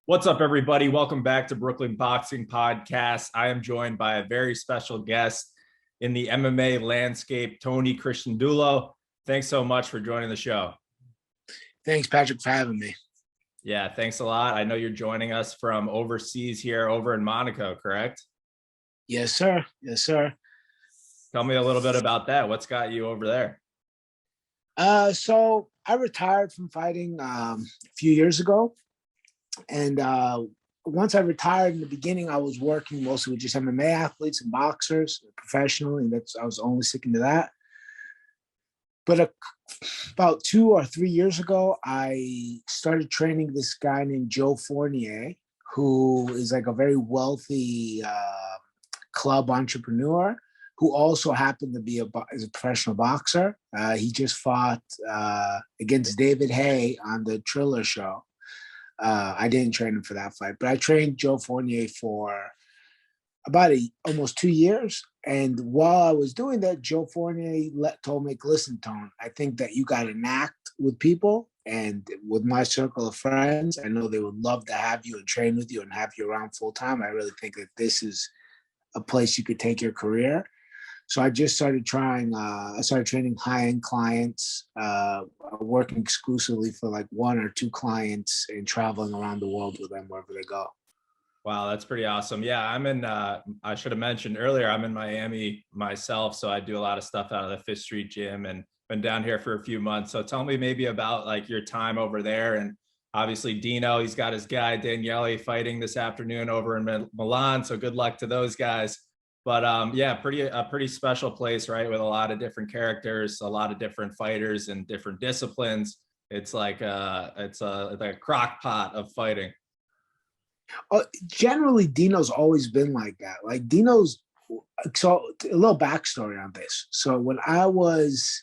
What's up, everybody? Welcome back to Brooklyn Boxing Podcast. I am joined by a very special guest in the MMA landscape, Tony Christodoulou. Thanks so much for joining the show. Thanks, Patrick, for having me. Yeah, thanks a lot. I know you're joining us from overseas here over in Monaco, correct? Yes, sir. Yes, sir. Tell me a little bit about that. What's got you over there? So I retired from fighting a few years ago. And once I retired in the beginning, I was working mostly with just MMA athletes and boxers professionally. And I was only sticking to that. But about 2 or 3 years ago, I started training this guy named Joe Fournier, who is like a very wealthy club entrepreneur who also happened to be a professional boxer. He just fought against David Haye on the Triller show. I didn't train him for that fight, but I trained Joe Fournier for about almost 2 years. And while I was doing that, Joe Fournier told me, listen, Tone, I think that you got an act with people, and with my circle of friends, I know they would love to have you and train with you and have you around full time. I really think that this is a place you could take your career. So I just started trying, I started training high-end clients, working exclusively for like 1 or 2 clients and traveling around the world with them wherever they go. Wow, that's pretty awesome. Yeah, I should have mentioned earlier, I'm in Miami myself. So I do a lot of stuff out of the Fifth Street gym and been down here for a few months. So tell me maybe about like your time over there. And obviously Dino, he's got his guy Daniele fighting this afternoon over in Milan. So good luck to those guys. But yeah, a pretty special place, right? With a lot of different characters, a lot of different fighters and different disciplines. It's like it's a crock pot of fighting. Generally, Dino's always been like that. Like so a little backstory on this. So when I was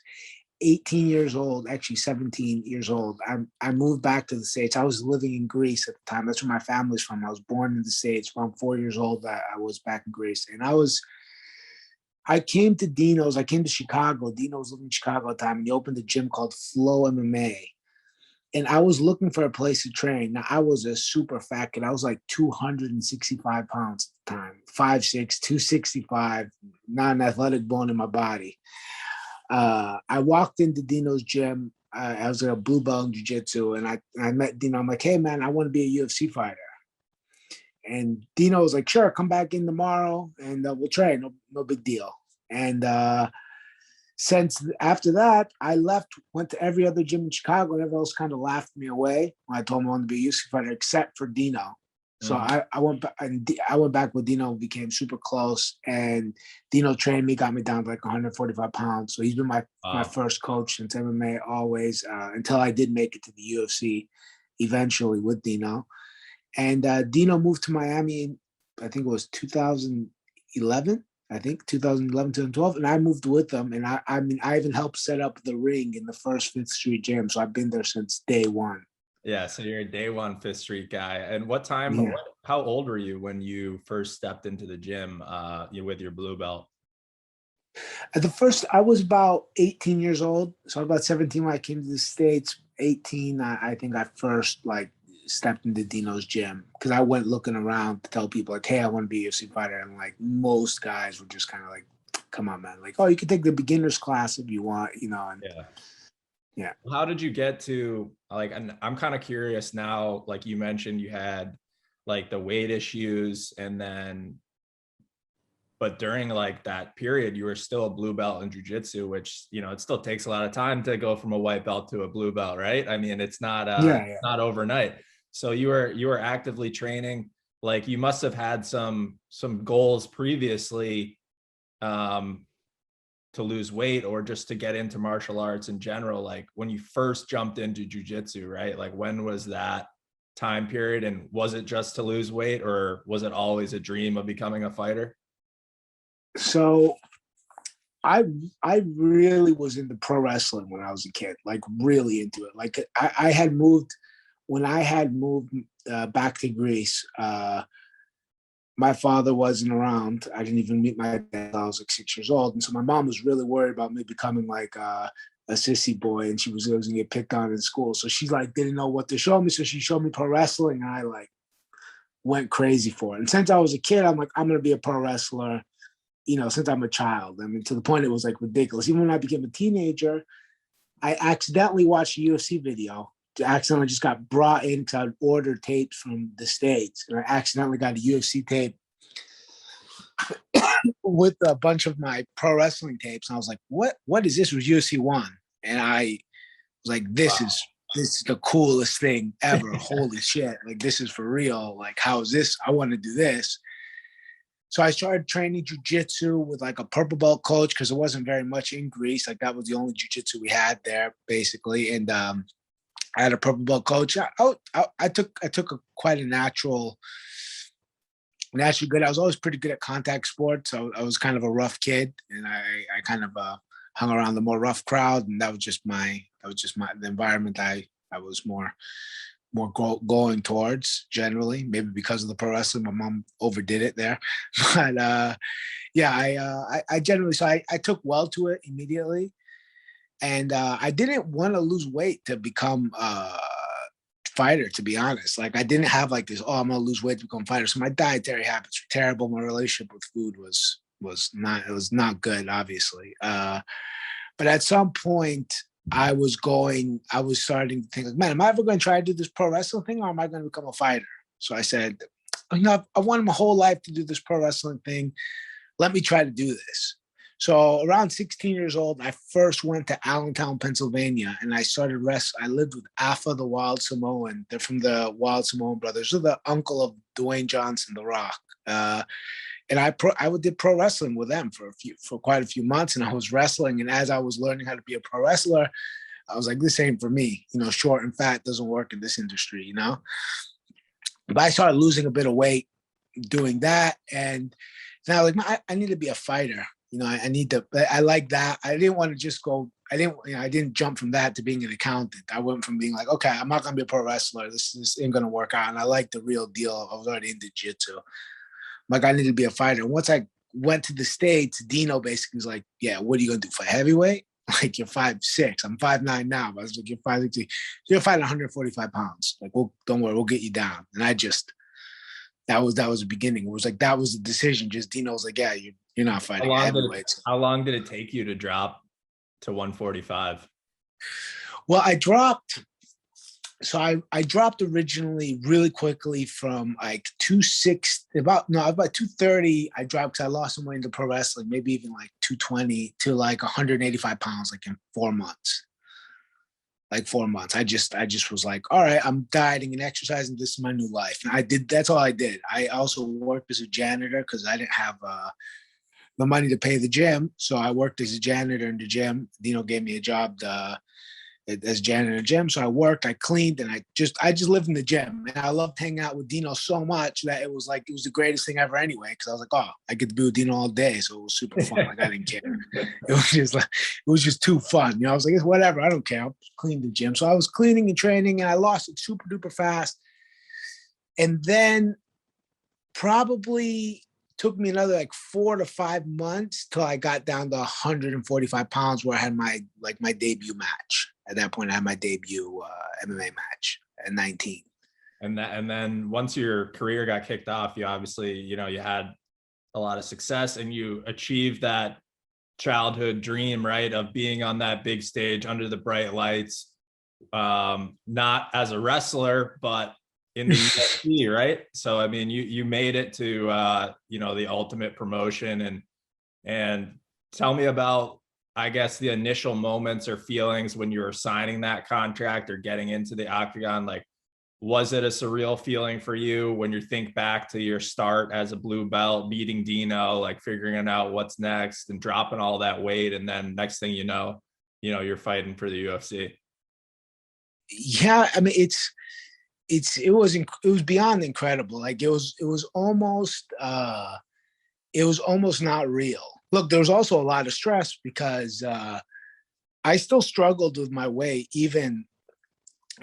18 years old, actually 17 years old, I moved back to the States. I was living in Greece at the time. That's where my family's from. I was born in the States. When I'm 4 years old, I was back in Greece. And I came to Dino's. I came to Chicago. Dino was living in Chicago at the time, and he opened a gym called Flow MMA. And I was looking for a place to train. Now, I was a super fat kid. I was like 265 pounds at the time, 5'6", 265, not an athletic bone in my body. I walked into Dino's gym. I was a blue belt in jiu-jitsu, and I met Dino. I'm like, hey, man, I want to be a UFC fighter. And Dino was like, sure, come back in tomorrow, and we'll train. No big deal. And since after that, I went to every other gym in Chicago, and everyone else kind of laughed me away when I told them I wanted to be a UFC fighter, except for Dino. So I went back with Dino, became super close, and Dino trained me, got me down to like 145 pounds. So he's been my first coach since MMA always, until I did make it to the UFC eventually with Dino. And Dino moved to Miami in, I think it was 2011. I think 2011, 2012, and I moved with them. And I even helped set up the ring in the first Fifth Street gym. So I've been there since day one. Yeah, so you're a day one Fifth Street guy. And how old were you when you first stepped into the gym with your blue belt? I was about 18 years old. So about 17 when I came to the States. 18, I think I first like stepped into Dino's gym because I went looking around to tell people like, hey, I want to be a UFC fighter. And like most guys were just kind of like, come on, man. Like, oh, you can take the beginner's class if you want, And yeah. How did you get to like, and I'm kind of curious now, like you mentioned you had like the weight issues but during like that period, you were still a blue belt in jiu-jitsu, which, it still takes a lot of time to go from a white belt to a blue belt, right? I mean, it's not not overnight. So you were actively training. Like you must have had some goals previously to lose weight or just to get into martial arts in general. Like when you first jumped into jiu-jitsu, right? Like when was that time period? And was it just to lose weight, or was it always a dream of becoming a fighter? So I really was into pro wrestling when I was a kid, like really into it. Like I had moved back to Greece. My father wasn't around. I didn't even meet my dad until I was like 6 years old. And so my mom was really worried about me becoming like a sissy boy, and she was going to get picked on in school. So she like didn't know what to show me. So she showed me pro wrestling, and I like went crazy for it. And since I was a kid, I'm like, I'm gonna be a pro wrestler, since I'm a child. I mean, to the point it was like ridiculous. Even when I became a teenager, I accidentally watched a UFC video. I accidentally just got brought in because I would order tapes from the States. And I accidentally got a UFC tape with a bunch of my pro wrestling tapes. And I was like, what is this? It was UFC 1. And I was like, this is the coolest thing ever. Holy shit. Like, this is for real. Like, how is this? I want to do this. So I started training jiu-jitsu with like a purple belt coach because there wasn't very much in Greece. Like, that was the only jiu-jitsu we had there, basically. And I had a purple belt coach. I took quite a natural good. I was always pretty good at contact sports. So I was kind of a rough kid, and I kind of hung around the more rough crowd, and that was just the environment I was more going towards generally, maybe because of the pro wrestling. My mom overdid it there, but I generally, so I took well to it immediately, and I didn't want to lose weight to become a fighter, to be honest. Like, I didn't have like this, I'm gonna lose weight to become a fighter. So my dietary habits were terrible. My relationship with food was not good, obviously. But at some point, I was starting to think, like, man, am I ever going to try to do this pro wrestling thing, or am I going to become a fighter? So I said, I wanted my whole life to do this pro wrestling thing. Let me try to do this. So around 16 years old, I first went to Allentown, Pennsylvania, and I started I lived with Afa, the Wild Samoan. They're from the Wild Samoan brothers. They're the uncle of Dwayne Johnson, The Rock. And I did pro wrestling with them for quite a few months, and I was wrestling. And as I was learning how to be a pro wrestler, I was like, this ain't for me. Short and fat doesn't work in this industry, But I started losing a bit of weight doing that, and now, like, I need to be a fighter. I need to. I like that. I didn't want to just go. I didn't jump from that to being an accountant. I went from being like, okay, I'm not gonna be a pro wrestler. This ain't gonna work out. And I like the real deal. I was already into jiu-jitsu. Like, I need to be a fighter. And once I went to the States, Dino basically was like, yeah, what are you going to do, fight heavyweight? Like, you're 5'6". I'm 5'9" now. But I was like, you're 5'6". You're fighting 145 pounds. Like, don't worry, we'll get you down. And that was the beginning. It was like, that was the decision. Just Dino was like, yeah, you're not fighting heavyweights. How long did it take you to drop to 145? Well, I dropped originally really quickly from like 260, about 230. I dropped because I lost some weight into pro wrestling, maybe even like 220 to like 185 pounds, like in 4 months. Like 4 months. I just was like, all right, I'm dieting and exercising. This is my new life. And that's all I did. I also worked as a janitor because I didn't have the money to pay the gym. So I worked as a janitor in the gym. Dino gave me a job as janitor in the gym. So I worked, I cleaned, and I just lived in the gym. And I loved hanging out with Dino so much that it was the greatest thing ever anyway. Cause I was like, oh, I get to be with Dino all day. So it was super fun. Like, I didn't care. It was just too fun. I was like, it's whatever. I don't care. I'll clean the gym. So I was cleaning and training, and I lost it super duper fast. And then probably took me another like 4 to 5 months till I got down to 145 pounds, where I had my debut match. At that point, I had my debut MMA match at 19. And then once your career got kicked off, you obviously, you had a lot of success, and you achieved that childhood dream, right, of being on that big stage under the bright lights, not as a wrestler, but in the UFC, right? So, I mean, you made it to, the ultimate promotion, and tell me about, I guess, the initial moments or feelings when you were signing that contract or getting into the octagon. Like, was it a surreal feeling for you when you think back to your start as a blue belt, beating Dino, like figuring out what's next and dropping all that weight, and then next thing you know, you're fighting for the UFC? Yeah, I mean, it was beyond incredible. Like, it was almost not real. Look, there was also a lot of stress because I still struggled with my weight even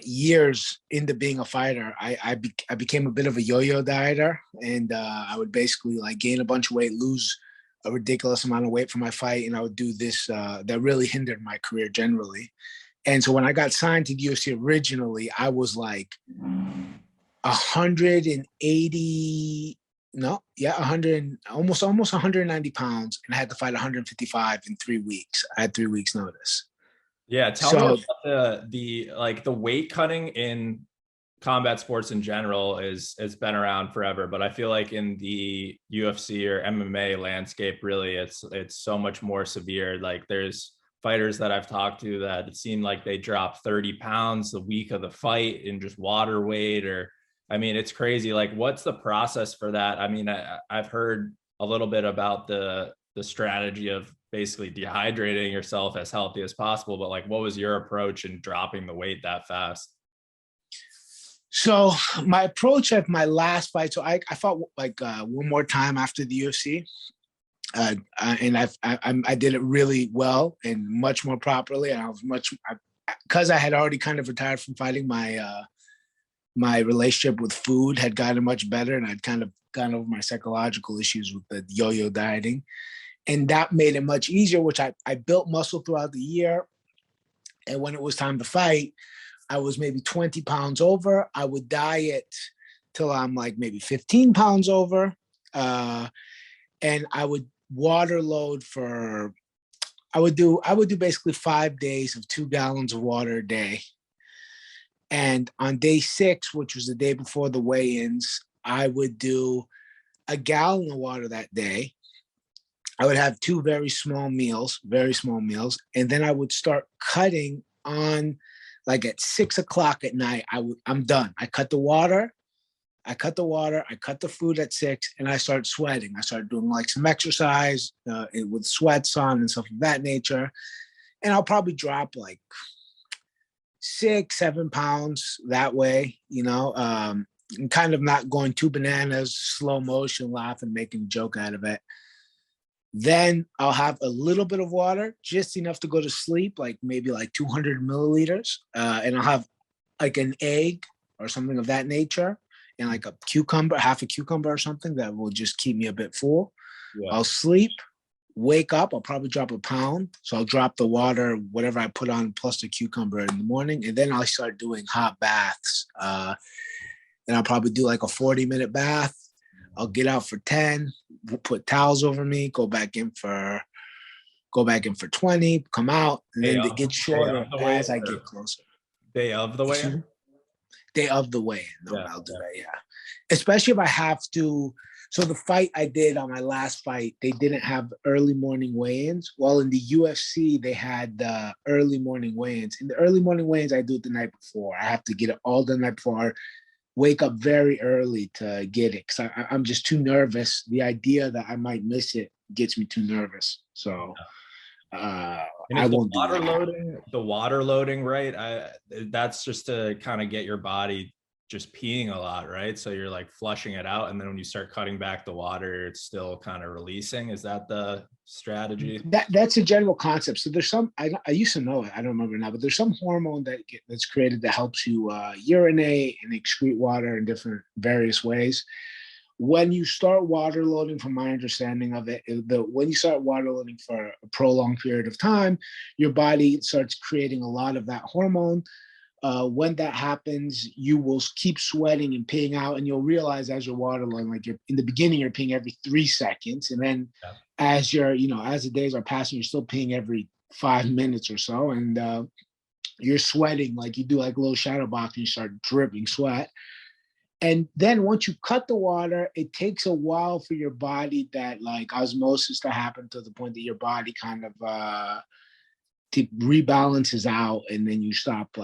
years into being a fighter. I became a bit of a yo-yo dieter, and I would basically like gain a bunch of weight, lose a ridiculous amount of weight for my fight, and I would do this that really hindered my career generally. And so when I got signed to the UFC originally, I was like, 180, no, yeah, 100, almost 190 pounds, and I had to fight 155 in 3 weeks. I had 3 weeks notice. Yeah, tell me So about the like the weight cutting in combat sports in general is has been around forever, but I feel like in the UFC or MMA landscape, really, it's so much more severe. Like there's fighters that I've talked to that it seemed like they dropped 30 pounds the week of the fight in just water weight, or I mean, it's crazy. Like, what's the process for that? I mean, I've heard a little bit about the strategy of basically dehydrating yourself as healthy as possible, but like, what was your approach in dropping the weight that fast? So my approach at my last fight, so I fought like one more time after the UFC, and I did it really well and much more properly, and I was much because I had already kind of retired from fighting. My relationship with food had gotten much better, and I'd kind of gone over my psychological issues with the yo-yo dieting, and that made it much easier. Which I built muscle throughout the year, and when it was time to fight, I was maybe 20 pounds over. I would diet till I'm like maybe 15 pounds over. And I would water load for, I would do basically 5 days of 2 gallons of water a day. And on day 6, which was the day before the weigh-ins, I would do a gallon of water that day. I would have two very small meals, very small meals. And then I would start cutting on like at 6 o'clock at night. I'm done. I cut the water. I cut the food at 6, and I started sweating. I started doing like some exercise with sweats on and stuff of that nature. And I'll probably drop like 6, 7 pounds that way, and kind of not going too bananas, slow motion, laughing, making a joke out of it. Then I'll have a little bit of water, just enough to go to sleep, like maybe like 200 milliliters. And I'll have like an egg or something of that nature, and like a cucumber, half a cucumber or something that will just keep me a bit full. Yeah. I'll sleep, wake up, I'll probably drop a pound. So I'll drop the water, whatever I put on, plus the cucumber in the morning. And then I'll start doing hot baths. And I'll probably do like a 40-minute bath. I'll get out for 10, put towels over me, go back in for 20, come out, and Day then of, it gets day of shorter the weigh as I get closer. day of the weigh. Day of the weigh-in. No, Yeah, I'll do yeah. that, yeah. Especially if I have to. So the fight I did on my last fight, they didn't have early morning weigh-ins. Well, in the UFC, they had the early morning weigh-ins. In the early morning weigh-ins, I do it the night before. I have to get it all the night before. Wake up very early to get it because I'm just too nervous. The idea that I might miss it gets me too nervous. So And I is won't do that. the water loading, right? That's just to kind of get your body just peeing a lot, right? So you're like flushing it out, and then when you start cutting back the water, it's still kind of releasing. Is that the strategy? That's a general concept. So there's some I used to know it. I don't remember now, but there's some hormone that's created that helps you urinate and excrete water in different various ways. When you start water loading, from my understanding of it, when you start water loading for a prolonged period of time, your body starts creating a lot of that hormone. When that happens, you will keep sweating and peeing out, and you'll realize as you're water loading, like you're in the beginning, you're peeing every 3 seconds, and then Yeah. as the days are passing, you're still peeing every 5 minutes or so, and you're sweating like you do like a little shadow box, and you start dripping sweat. And then once you cut the water, it takes a while for your body, that like osmosis to happen to the point that your body kind of rebalances out, and then you stop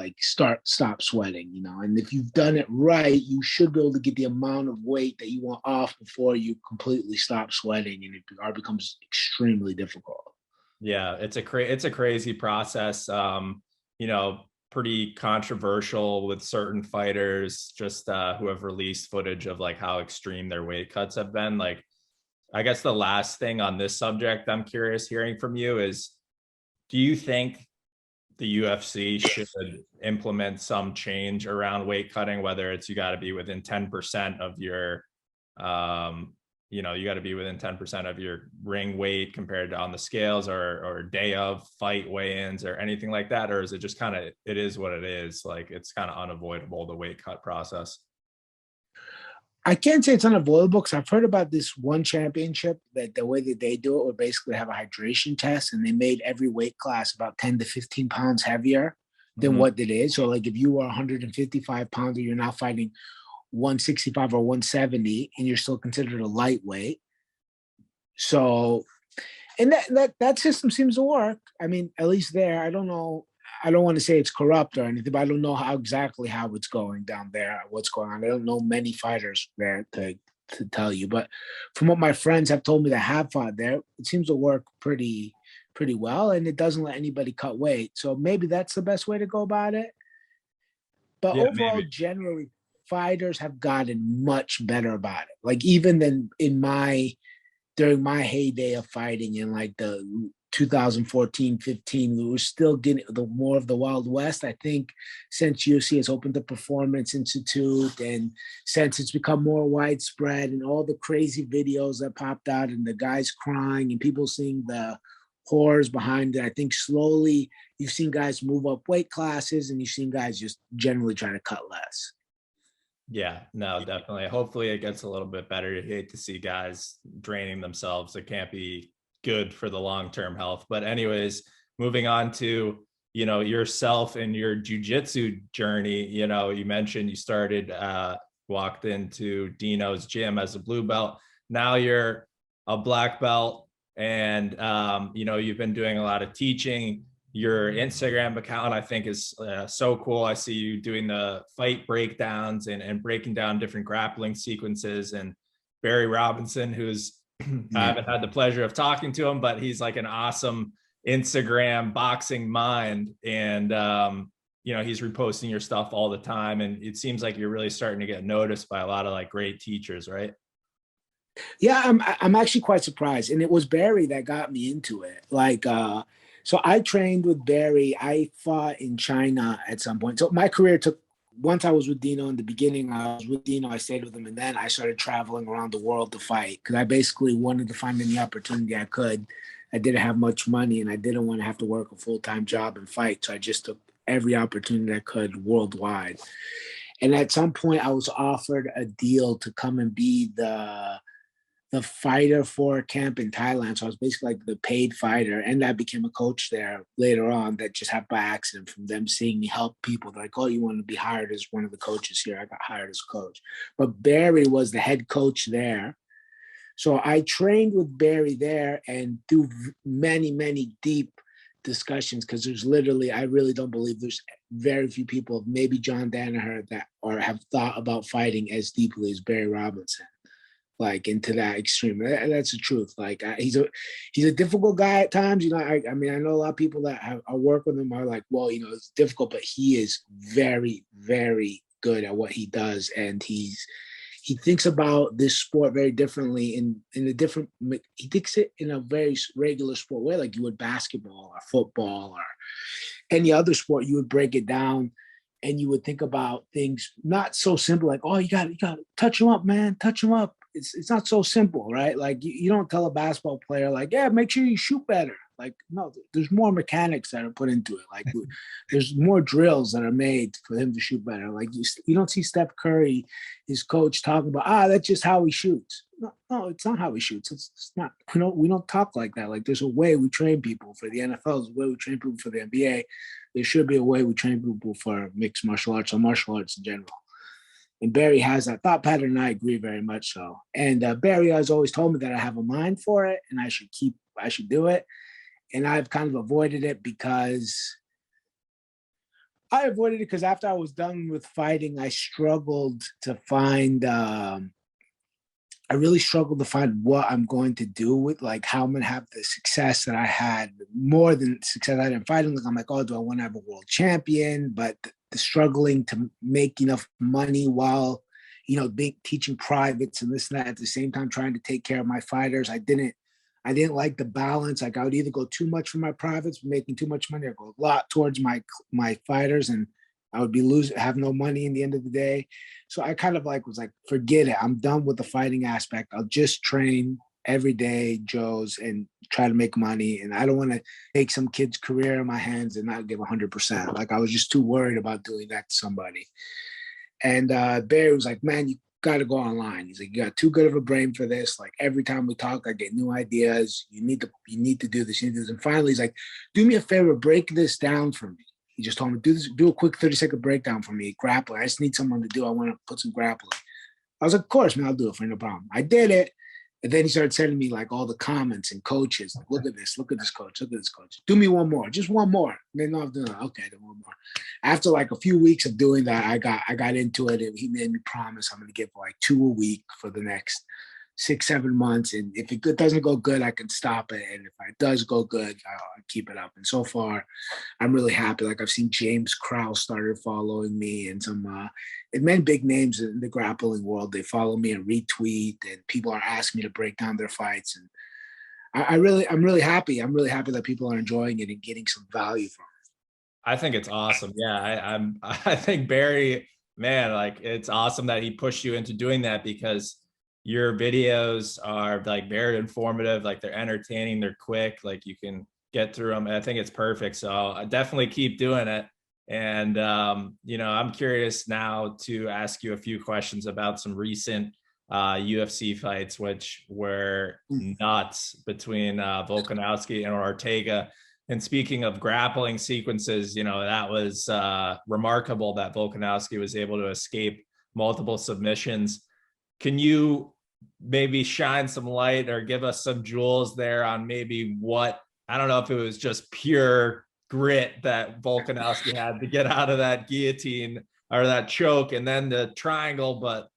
sweating, and if you've done it right, you should be able to get the amount of weight that you want off before you completely stop sweating, and it becomes extremely difficult. Yeah, it's a crazy process. You know, pretty controversial with certain fighters just who have released footage of like how extreme their weight cuts have been. Like, I guess the last thing on this subject I'm curious hearing from you is, do you think the UFC should implement some change around weight cutting, whether it's you got to be within 10% of your you got to be within 10% of your ring weight compared to on the scales, or day of fight weigh-ins or anything like that? Or is it just kind of, it is what it is, like it's kind of unavoidable, the weight cut process? I can't say it's unavoidable because I've heard about this one championship that the way that they do it would basically have a hydration test, and they made every weight class about 10 to 15 pounds heavier than Mhm. what it is. So like if you were 155 pounds and you're now fighting 165 or 170 and you're still considered a lightweight. So and that system seems to work. I mean, at least there. I don't know. I don't want to say it's corrupt or anything, but I don't know how it's going down there, what's going on. I don't know many fighters there to tell you, but from what my friends have told me that have fought there, it seems to work pretty well, and it doesn't let anybody cut weight. So maybe that's the best way to go about it. But Yeah, overall, maybe. generally, fighters have gotten much better about it. Like even than in my during my heyday of fighting in like the 2014-15, we were still getting the more of the Wild West. I think since UFC has opened the Performance Institute and since it's become more widespread and all the crazy videos that popped out and the guys crying and people seeing the horrors behind it, I think slowly you've seen guys move up weight classes and you've seen guys just generally trying to cut less. Yeah, no, definitely. Hopefully it gets a little bit better. You hate to see guys draining themselves. It can't be good for the long-term health. But anyways, moving on to, yourself and your jujitsu journey. You mentioned you started walked into Dino's gym as a blue belt. Now you're a black belt, and you've been doing a lot of teaching. Your Instagram account, I think, is so cool. I see you doing the fight breakdowns and breaking down different grappling sequences. And Barry Robinson, who's I Yeah. haven't had the pleasure of talking to him, but he's like an awesome Instagram boxing mind. And, he's reposting your stuff all the time. And it seems like you're really starting to get noticed by a lot of like great teachers, right? Yeah, I'm actually quite surprised. And it was Barry that got me into it. So I trained with Barry. I fought in China at some point. So my career took once I was with Dino in the beginning, I was with Dino, I stayed with him, and then I started traveling around the world to fight because I basically wanted to find any opportunity I could. I didn't have much money and I didn't want to have to work a full-time job and fight. So I just took every opportunity I could worldwide. And at some point I was offered a deal to come and be the fighter for a camp in Thailand. So I was basically like the paid fighter. And I became a coach there later on that just happened by accident from them seeing me help people. They're like, oh, you want to be hired as one of the coaches here? I got hired as coach. But Barry was the head coach there. So I trained with Barry there and through many, many deep discussions, because there's literally, I really don't believe there's very few people, maybe John Danaher, that or have thought about fighting as deeply as Barry Robinson, like into that extreme. That's the truth. Like he's a difficult guy at times. I mean, I know a lot of people that I work with him are like, well, it's difficult, but he is very, very good at what he does, and he thinks about this sport very differently in a different. He thinks it in a very regular sport way, like you would basketball or football or any other sport. You would break it down and you would think about things not so simple, like, oh, you got to touch him up, man, touch him up. It's not so simple, right? Like you don't tell a basketball player like, yeah, make sure you shoot better. Like, no, there's more mechanics that are put into it. Like there's more drills that are made for him to shoot better. Like you don't see Steph Curry, his coach, talking about, that's just how he shoots. No, it's not how he shoots. It's not. We don't talk like that. Like there's a way we train people for the NFL. There's a way we train people for the NBA. There should be a way we train people for mixed martial arts or martial arts in general. And Barry has that thought pattern, and I agree very much so. And Barry has always told me that I have a mind for it, and I should do it. And I've kind of avoided it because after I was done with fighting, I struggled to find. I really struggled to find what I'm going to do with, like, how I'm going to have the success that I had, more than success I had in fighting. Like, I'm like, oh, do I want to have a world champion? But the struggling to make enough money while, teaching privates and this and that at the same time, trying to take care of my fighters. I didn't like the balance. Like I would either go too much for my privates, making too much money, or go a lot towards my fighters, and I would have no money in the end of the day. So I kind of was like, forget it. I'm done with the fighting aspect. I'll just train every day, Joe's, and try to make money. And I don't want to take some kid's career in my hands and not give 100%. Like I was just too worried about doing that to somebody. And Barry was like, man, got to go online. He's like, you got too good of a brain for this. Like every time we talk, I get new ideas. You need to do this. You need to do this. And finally, he's like, do me a favor, break this down for me. He just told me, do a quick 30-second breakdown for me. Grappling. I just need someone to do. I want to put some grappling. I was like, of course, man, I'll do it for you, no problem. I did it. And then he started sending me like all the comments and coaches. Like, look at this coach, look at this coach. Do me one more, just one more. And then I'm doing okay, then one more. After like a few weeks of doing that, I got into it, and he made me promise I'm gonna give like 2 a week for the next 6-7 months. And if it doesn't go good, I can stop it. And if it does go good, I'll keep it up. And so far, I'm really happy. Like I've seen James Krause started following me, and some and many big names in the grappling world. They follow me and retweet, and people are asking me to break down their fights. And I'm really happy. I'm really happy that people are enjoying it and getting some value from it. I think it's awesome. Yeah, I think Barry, man, like it's awesome that he pushed you into doing that, because your videos are like very informative, like they're entertaining, they're quick, like you can get through them. And I think it's perfect. So I definitely keep doing it. And I'm curious now to ask you a few questions about some recent UFC fights, which were nuts between Volkanovski and Ortega. And speaking of grappling sequences, that was remarkable that Volkanovski was able to escape multiple submissions. Can you maybe shine some light or give us some jewels there on maybe what, I don't know if it was just pure grit that Volkanovski had to get out of that guillotine or that choke and then the triangle, but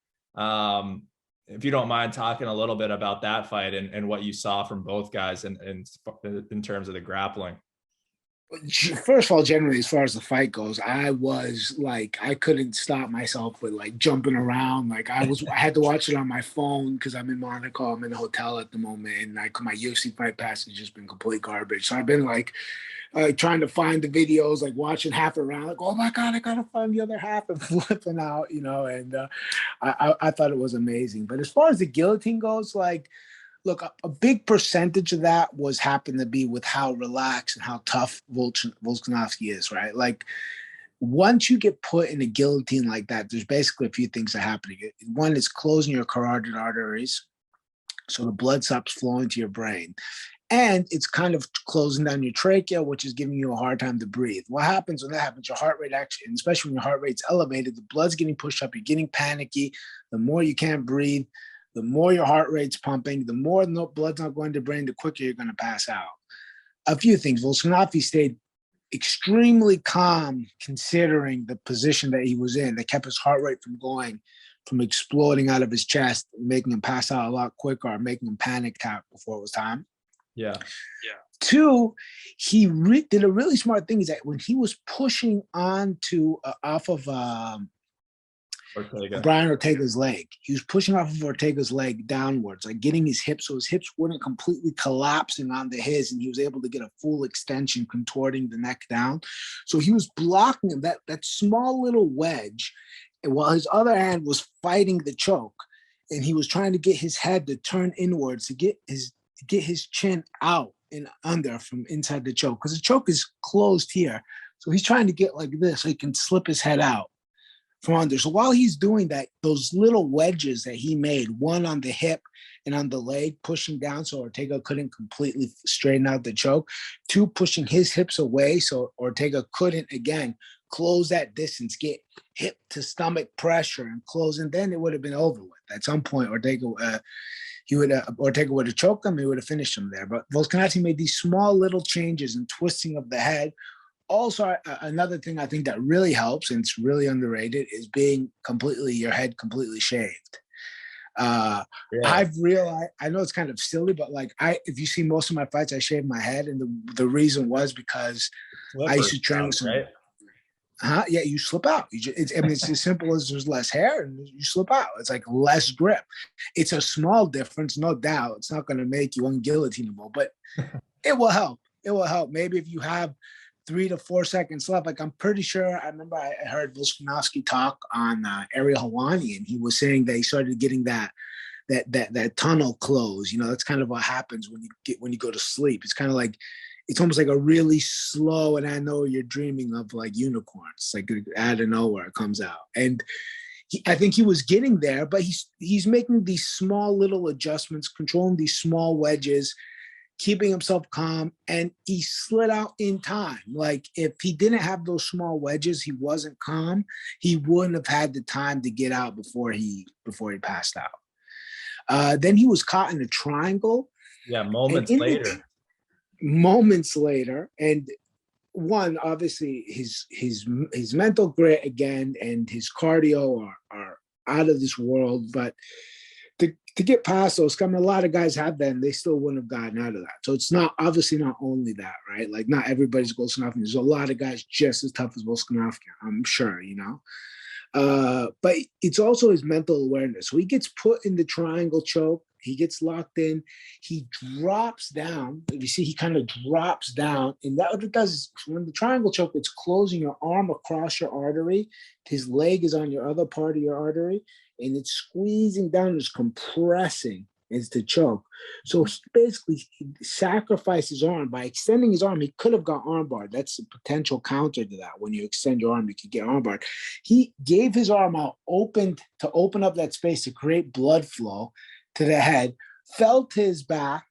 if you don't mind talking a little bit about that fight and what you saw from both guys in terms of the grappling. First of all, generally, as far as the fight goes, I was like, I couldn't stop myself with like jumping around. Like I had to watch it on my phone because I'm in Monaco. I'm in a hotel at the moment, and like my UFC fight pass has just been complete garbage. So I've been like trying to find the videos, like watching half around, like, oh my God, I gotta find the other half, and flipping out, and I thought it was amazing. But as far as the guillotine goes, like, look, a big percentage of that was happened to be with how relaxed and how tough Volkanovski is, right? Like, once you get put in a guillotine like that, there's basically a few things that happen. One is closing your carotid arteries, so the blood stops flowing to your brain. And it's kind of closing down your trachea, which is giving you a hard time to breathe. What happens when that happens? Your heart rate actually, especially when your heart rate's elevated, the blood's getting pushed up, you're getting panicky. The more you can't breathe, the more your heart rate's pumping, the more blood's not going to the brain, the quicker you're going to pass out. A few things. Volkanovski stayed extremely calm considering the position that he was in. That kept his heart rate from exploding out of his chest, making him pass out a lot quicker, or making him panic tap before it was time. Yeah. Two, he did a really smart thing, is that when he was pushing onto off of Brian Ortega's leg, he was pushing off of Ortega's leg downwards, like getting his hips, so his hips weren't completely collapsing onto his, and he was able to get a full extension, contorting the neck down. So he was blocking him, that small little wedge, and while his other hand was fighting the choke, and he was trying to get his head to turn inwards to get his chin out and under from inside the choke, because the choke is closed here. So he's trying to get like this so he can slip his head out from under. So while he's doing that, those little wedges that he made, one on the hip and on the leg, pushing down so Ortega couldn't completely straighten out the choke, two, pushing his hips away so Ortega couldn't, again, close that distance, get hip to stomach pressure and close, and then it would have been over with. At some point, Ortega would have choked him. He would have finished him there. But Volkanovski made these small little changes and twisting of the head. Also, another thing I think that really helps, and it's really underrated, is being your head completely shaved. I've realized, I know it's kind of silly, but like if you see most of my fights, I shave my head, and the reason was because I used to train with some. Right? Yeah, you slip out. It's as simple as there's less hair and you slip out. It's like less grip. It's a small difference, no doubt. It's not going to make you unguillotinable, but it will help. It will help. Maybe if you have 3 to 4 seconds left, like I'm pretty sure, I remember I heard Volkanovski talk on Ariel Helwani, and he was saying that he started getting that tunnel close. That's kind of what happens when you go to sleep. It's kind of like, it's almost like a really slow, and I know you're dreaming of like unicorns, like out of nowhere it comes out. And I think he was getting there, but he's making these small little adjustments, controlling these small wedges, keeping himself calm, and he slid out in time. Like if he didn't have those small wedges, he wasn't calm, he wouldn't have had the time to get out before he passed out. Then he was caught in a triangle. Yeah, And moments later. Moments later, and one, obviously his mental grit again and his cardio are out of this world. But to get past those, I mean, a lot of guys have that and they still wouldn't have gotten out of that. So it's not obviously not only that, right? Like not everybody's Volkanovski. There's a lot of guys just as tough as Volkanovski, I'm sure, you know. But it's also his mental awareness. So he gets put in the triangle choke. He gets locked in. He drops down. You see, he kind of drops down. And that what it does is when the triangle choke, it's closing your arm across your artery. His leg is on your other part of your artery. And it's squeezing down, it's compressing is to choke. So he basically sacrificed his arm. By extending his arm, he could have got armbarred. That's a potential counter to that. When you extend your arm, you could get armbarred. He gave his arm out, opened to open up that space to create blood flow to the head, felt his back,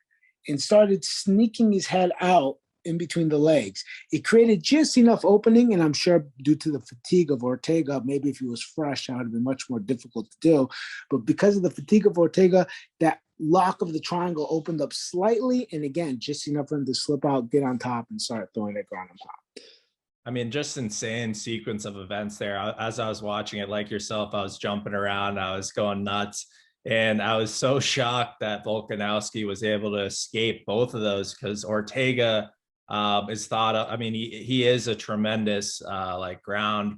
and started sneaking his head out in between the legs. It created just enough opening, and I'm sure due to the fatigue of Ortega, maybe if he was fresh, that would have been much more difficult to do. But because of the fatigue of Ortega, that lock of the triangle opened up slightly, and again, just enough for him to slip out, get on top, and start throwing it ground on top. I mean, just insane sequence of events there. As I was watching it, like yourself, I was jumping around, I was going nuts. And I was so shocked that Volkanovski was able to escape both of those because Ortega is thought of, I mean, he is a tremendous like ground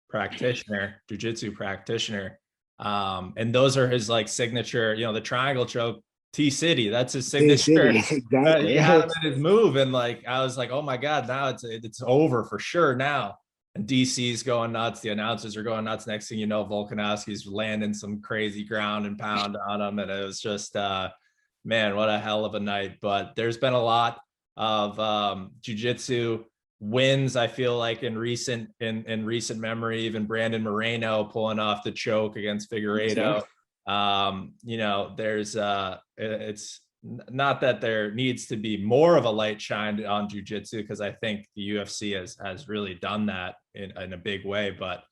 practitioner, jiu-jitsu practitioner. And those are his like signature, you know, the triangle choke, T-City, that's his signature. Exactly. He had him in his move. And like, I was like, oh my God, now it's over for sure now. And DC's going nuts. The announcers are going nuts. Next thing you know, Volkanovski's landing some crazy ground and pound on him. And it was just, man, what a hell of a night. But there's been a lot of jiu-jitsu wins, I feel like, in recent memory. Even Brandon Moreno pulling off the choke against Figueiredo. You know, there's it's not that there needs to be more of a light shined on jiu-jitsu, because I think the UFC has really done that in a big way, but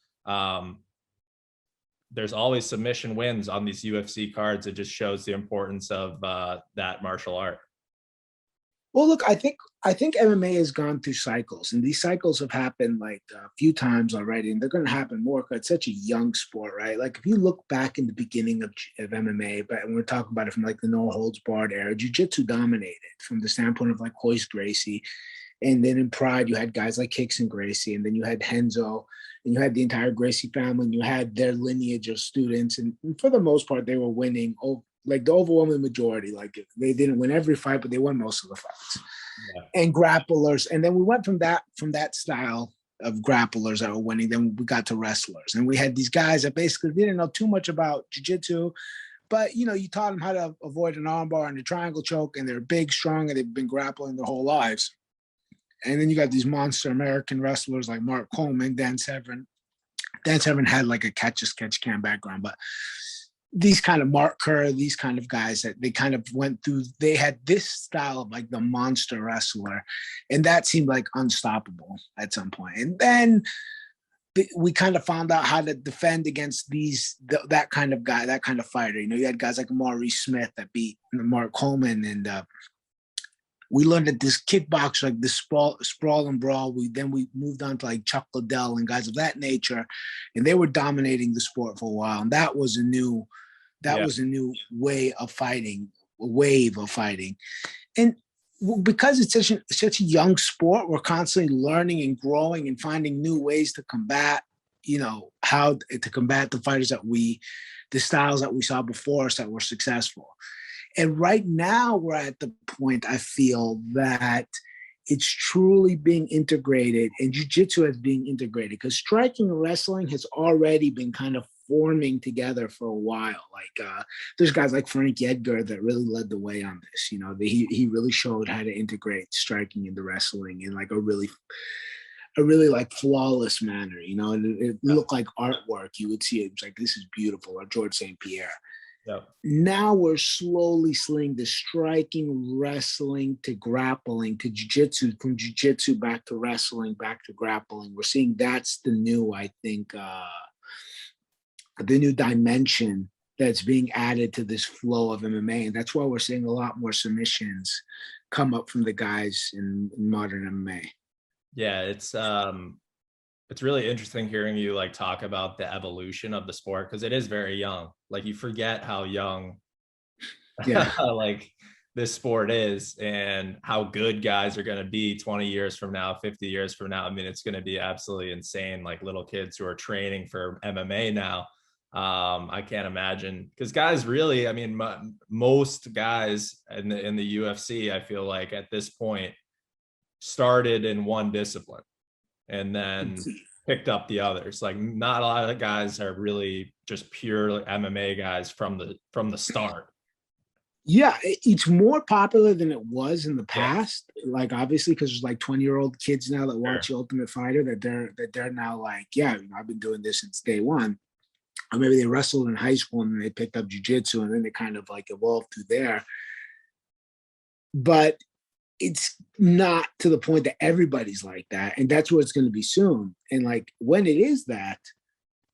there's always submission wins on these UFC cards. It just shows the importance of that martial art. Well, look, I think MMA has gone through cycles, and these cycles have happened like a few times already, and they're going to happen more because it's such a young sport, right? Like if you look back in the beginning of MMA, but when we're talking about it from like the no holds barred era, jiu-jitsu dominated from the standpoint of like Royce Gracie, and then in Pride you had guys like Rickson Gracie, and then you had Renzo, and you had the entire Gracie family, and you had their lineage of students, and for the most part they were winning. Like the overwhelming majority, like they didn't win every fight, but they won most of the fights. Yeah. And grapplers. And then we went from that style of grapplers that were winning. Then we got to wrestlers, and we had these guys that basically didn't know too much about jiu-jitsu, but you know, you taught them how to avoid an armbar and a triangle choke, and they're big, strong, and they've been grappling their whole lives. And then you got these monster American wrestlers like Mark Coleman, Dan Severn. Dan Severn had like a catch-as-catch-can background, but these kind of Mark Kerr, these kind of guys that they kind of went through, they had this style of like the monster wrestler, and that seemed like unstoppable at some point. And then we kind of found out how to defend against that kind of guy, that kind of fighter. You know, you had guys like Maurice Smith that beat Mark Coleman, and we learned that this kickboxer, like this sprawl and brawl, we moved on to like Chuck Liddell and guys of that nature, and they were dominating the sport for a while. And that was a new way of fighting, a wave of fighting. And because it's such a young sport, we're constantly learning and growing and finding new ways to combat, you know, how to combat the fighters the styles that we saw before us that were successful. And right now we're at the point, I feel, that it's truly being integrated, and jiu-jitsu is being integrated, because striking and wrestling has already been kind of forming together for a while. Like there's guys like Frankie Edgar that really led the way on this. You know, he really showed how to integrate striking into wrestling in like a really a really like flawless manner, you know, and it looked like artwork. You would see it. It's like, this is beautiful, or George St. Pierre. Yeah. Now we're slowly seeing the striking, wrestling to grappling to jiu-jitsu, from jiu-jitsu back to wrestling, back to grappling. We're seeing that's the new, I think, the new dimension that's being added to this flow of MMA. And that's why we're seeing a lot more submissions come up from the guys in modern MMA. Yeah, it's really interesting hearing you like talk about the evolution of the sport, because it is very young. Like you forget how young Yeah. like this sport is, and how good guys are going to be 20 years from now, 50 years from now. I mean, it's going to be absolutely insane. Like little kids who are training for MMA now. I can't imagine, because guys really, I mean, most guys in the UFC, I feel like at this point started in one discipline and then picked up the others. Like not a lot of guys are really just pure MMA guys from the start. Yeah, it's more popular than it was in the Yeah, past. Like obviously, because there's like 20-year-old kids now that watch sure. The Ultimate Fighter, that they're now like, yeah, you know, I've been doing this since day one. Or maybe they wrestled in high school and then they picked up jujitsu and then they kind of like evolved through there. But it's not to the point that everybody's like that, and that's what it's going to be soon. And like when it is that,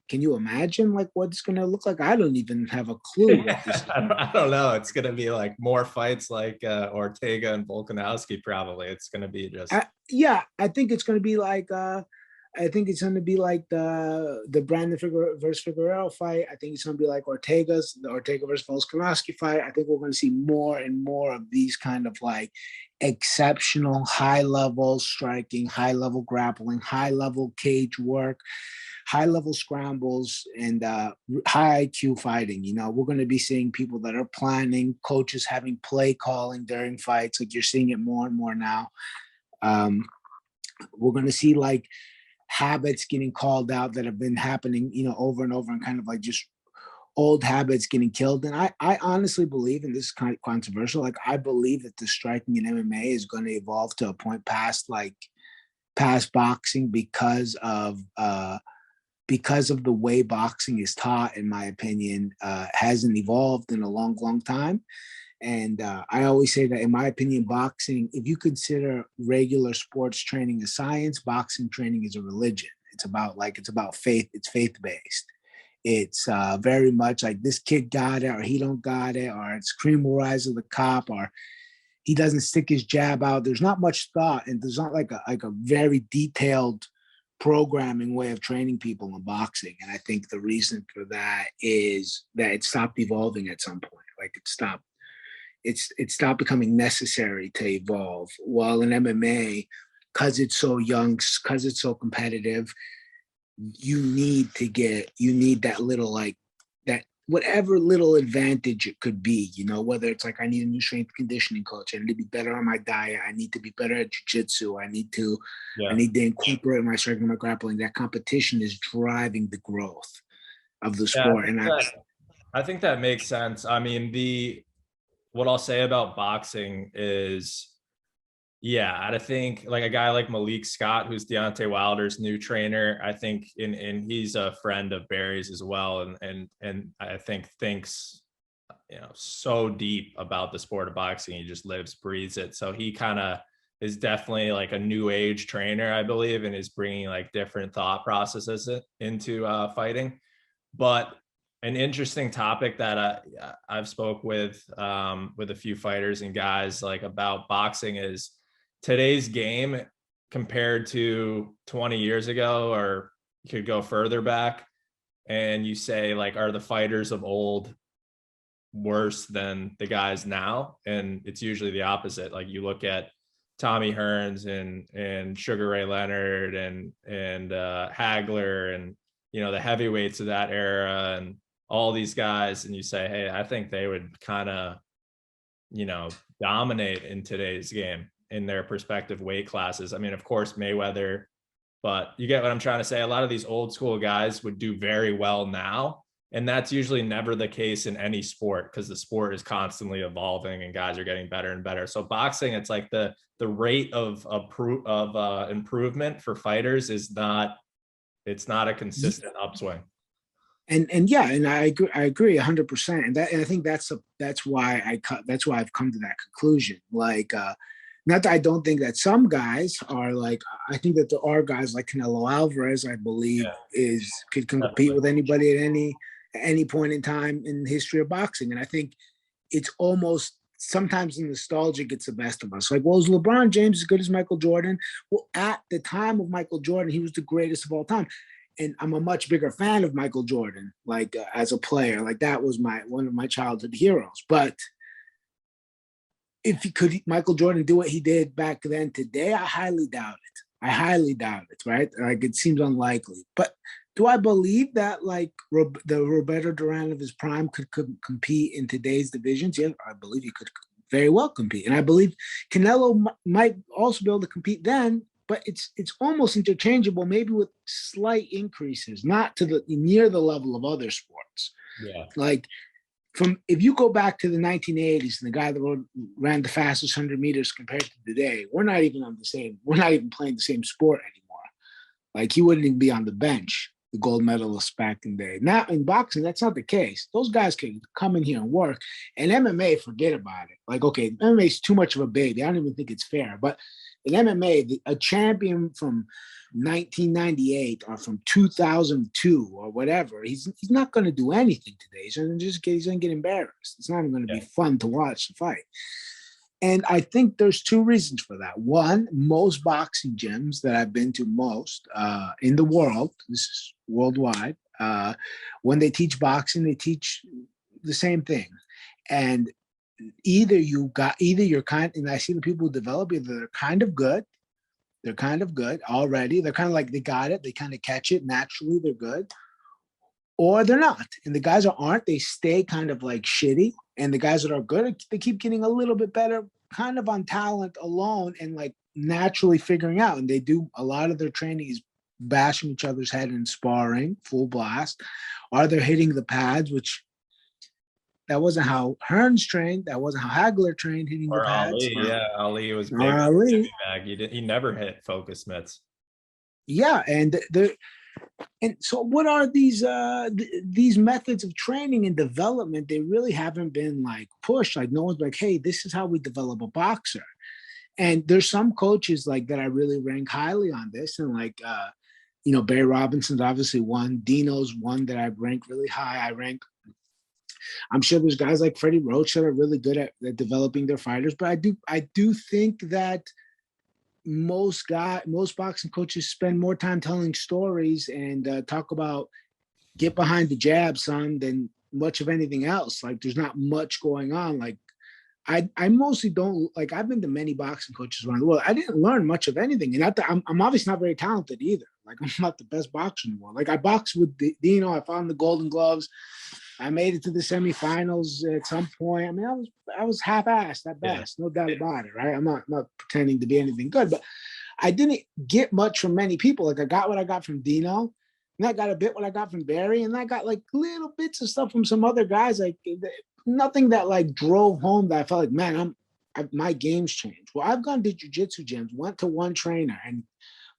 can you imagine like what it's going to look like? I don't even have a clue what this is. I don't know. It's gonna be like more fights like Ortega and Volkanovski. Probably it's gonna be just Yeah, I think it's going to be like I think it's going to be like the Brandon versus Figueroa fight. I think it's going to be like the Ortega versus Volkanovski fight. I think we're going to see more and more of these kind of like exceptional high level striking, high level grappling, high level cage work, high level scrambles, and high IQ fighting. You know, we're going to be seeing people that are planning, coaches having play calling during fights. Like you're seeing it more and more now. Um, we're going to see like habits getting called out that have been happening, you know, over and over, and kind of like just old habits getting killed. And I honestly believe, and this is kind of controversial, like I believe that the striking in MMA is going to evolve to a point past boxing because of the way boxing is taught, in my opinion, hasn't evolved in a long, long time. And I always say that, in my opinion, boxing, if you consider regular sports training a science, boxing training is a religion. It's about faith. It's faith based. It's very much like this kid got it, or he don't got it, or it's cream will rise of the cop, or he doesn't stick his jab out. There's not much thought, and there's not like a very detailed programming way of training people in boxing. And I think the reason for that is that it stopped evolving at some point. Like it stopped becoming necessary to evolve. While in MMA, because it's so young, because it's so competitive, you need that little like that whatever little advantage it could be, you know, whether it's like I need a new strength conditioning coach, I need to be better on my diet, I need to be better at jiu-jitsu, I yeah. need to incorporate my striking, my grappling. That competition is driving the growth of the Yeah, sport. And I think that makes sense. I mean, the what I'll say about boxing is, yeah, I think like a guy like Malik Scott, who's Deontay Wilder's new trainer, I think and he's a friend of Barry's as well, and I think thinks, you know, so deep about the sport of boxing. He just lives, breathes it. So he kind of is definitely like a new age trainer, I believe, and is bringing like different thought processes into fighting. But an interesting topic that I've spoke with a few fighters and guys like about boxing is today's game compared to 20 years ago, or you could go further back and you say like, are the fighters of old worse than the guys now? And it's usually the opposite. Like you look at Tommy Hearns and Sugar Ray Leonard and Hagler and, you know, the heavyweights of that era and all these guys, and you say, hey, I think they would kind of, you know, dominate in today's game in their respective weight classes. I mean, of course, Mayweather, but you get what I'm trying to say. A lot of these old school guys would do very well now, And that's usually never the case in any sport because the sport is constantly evolving and guys are getting better and better. So boxing, it's like the rate of improvement for fighters is not, it's not a consistent upswing. And yeah, and I agree 100%. And I think that's why I've come to that conclusion. Like, not that I don't think that some guys are like, I think that there are guys like Canelo Alvarez, I believe, Yeah, is could compete definitely. with anybody at any point in time in the history of boxing. And I think it's almost sometimes the nostalgia gets the best of us. Like, well, is LeBron James as good as Michael Jordan? Well, at the time of Michael Jordan, he was the greatest of all time. And I'm a much bigger fan of Michael Jordan, like as a player. Like that was one of my childhood heroes. But if he could, Michael Jordan do what he did back then today, I highly doubt it. I highly doubt it, right? Like it seems unlikely. But do I believe that like the Roberto Duran of his prime could compete in today's divisions? Yeah, I believe he could very well compete. And I believe Canelo might also be able to compete then, but it's almost interchangeable, maybe with slight increases, not to the near the level of other sports. Yeah. Like from if you go back to the 1980s and the guy that ran the fastest 100 meters compared to today, we're not even on the same. We're not even playing the same sport anymore. Like he wouldn't even be on the bench. The gold medalist back in the day. Now in boxing, that's not the case. Those guys can come in here and work. And MMA, forget about it. Like, okay, MMA is too much of a baby. I don't even think it's fair. But in MMA, a champion from 1998 or from 2002 or whatever, he's not going to do anything today. He's going to get embarrassed. It's not even going to Yeah. be fun to watch the fight. And I think there's two reasons for that. One, most boxing gyms that I've been to most in the world, this is worldwide, when they teach boxing, they teach the same thing. And either you're kind, and I see the people who develop either they're kind of good already. They're kind of like they got it, they kind of catch it naturally, they're good, or they're not. And the guys that aren't, they stay kind of like shitty. And the guys that are good, they keep getting a little bit better, kind of on talent alone and like naturally figuring out. And they do a lot of their training is bashing each other's head and sparring, full blast. Are they hitting the pads, which that wasn't how Hearns trained. That wasn't how Hagler trained, hitting the Or pads. Ali, yeah, Ali was Or big Ali. heavy bag. He never hit focus mitts. Yeah, and so what are these methods of training and development? They really haven't been like pushed. Like no one's like, hey, this is how we develop a boxer. And there's some coaches like that I really rank highly on this, and like Barry Robinson's obviously one. Dino's one that I rank really high. I'm sure there's guys like Freddie Roach that are really good at developing their fighters, but I do think that most boxing coaches spend more time telling stories and talk about get behind the jab, son, than much of anything else. Like there's not much going on. Like I mostly don't like. I've been to many boxing coaches around the world. I didn't learn much of anything, and not that I'm obviously not very talented either. Like I'm not the best boxer in the world. Like I boxed with Dino. I found the Golden Gloves. I made it to the semifinals at some point. I mean, I was half-assed at Yeah. best, no doubt about it, right? I'm not pretending to be anything good, but I didn't get much from many people. Like I got what I got from Dino, and I got a bit what I got from Barry, and I got like little bits of stuff from some other guys. Like nothing that like drove home that I felt like, man, my game's changed. Well, I've gone to jiu-jitsu gyms, went to one trainer, and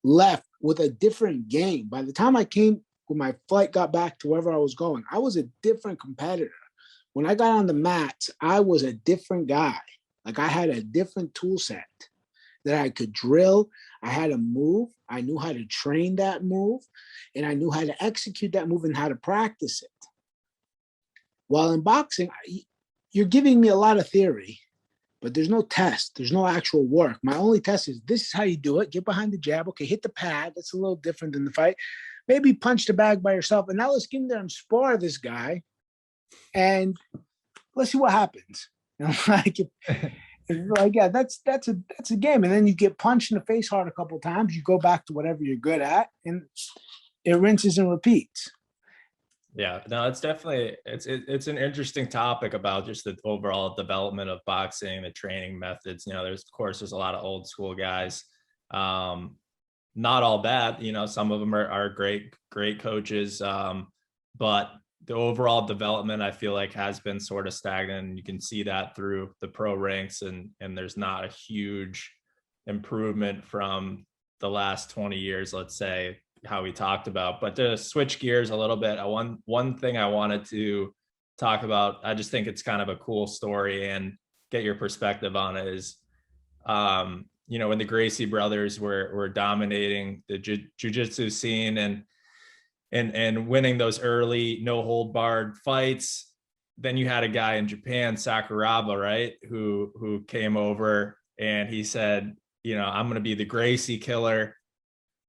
left with a different game. By the time I came, when my flight got back to wherever I was going, I was a different competitor. When I got on the mats, I was a different guy. Like I had a different tool set that I could drill. I had a move. I knew how to train that move, and I knew how to execute that move and how to practice it. While in boxing, you're giving me a lot of theory, but there's no test. There's no actual work. My only test is this is how you do it. Get behind the jab. Okay, hit the pad. That's a little different than the fight. Maybe punch the bag by yourself. And now let's get in there and spar this guy. And let's see what happens. Like, yeah, that's a game. And then you get punched in the face hard a couple of times. You go back to whatever you're good at, and it rinses and repeats. Yeah, no, it's definitely it's an interesting topic about just the overall development of boxing, the training methods. There's a lot of old school guys. Not all bad, some of them are great coaches. But the overall development, I feel like, has been sort of stagnant. And you can see that through the pro ranks, and there's not a huge improvement from the last 20 years, let's say, how we talked about. But to switch gears a little bit, one thing I wanted to talk about, I just think it's kind of a cool story and get your perspective on it, is when the Gracie brothers were dominating the jiu-jitsu scene and winning those early no hold barred fights, then you had a guy in Japan, Sakuraba, right, who came over and he said, I'm going to be the Gracie killer.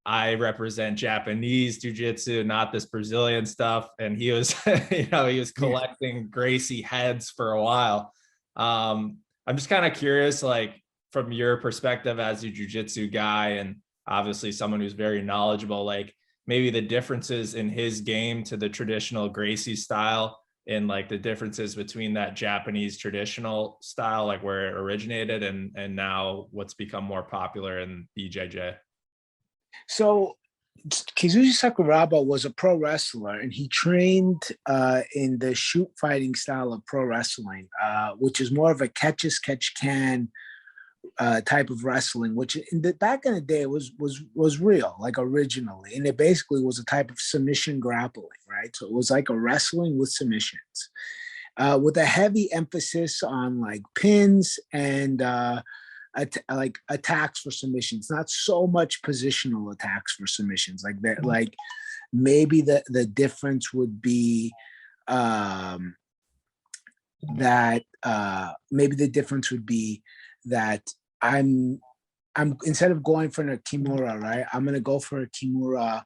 I represent Japanese jiu-jitsu, not this Brazilian stuff. And he was, he was collecting Gracie heads for a while. I'm just kind of curious, like, from your perspective as a jiu-jitsu guy, and obviously someone who's very knowledgeable, like maybe the differences in his game to the traditional Gracie style, and like the differences between that Japanese traditional style, like where it originated, and now what's become more popular in BJJ. So Kizushi Sakuraba was a pro wrestler, and he trained in the shoot fighting style of pro wrestling, which is more of a catch as catch can type of wrestling, which back in the day was real, like originally, and it basically was a type of submission grappling, right? So it was like a wrestling with submissions, with a heavy emphasis on like pins and like attacks for submissions, not so much positional attacks for submissions. Like that, like maybe the difference would be that I'm instead of going for a kimura, right, I'm gonna go for a kimura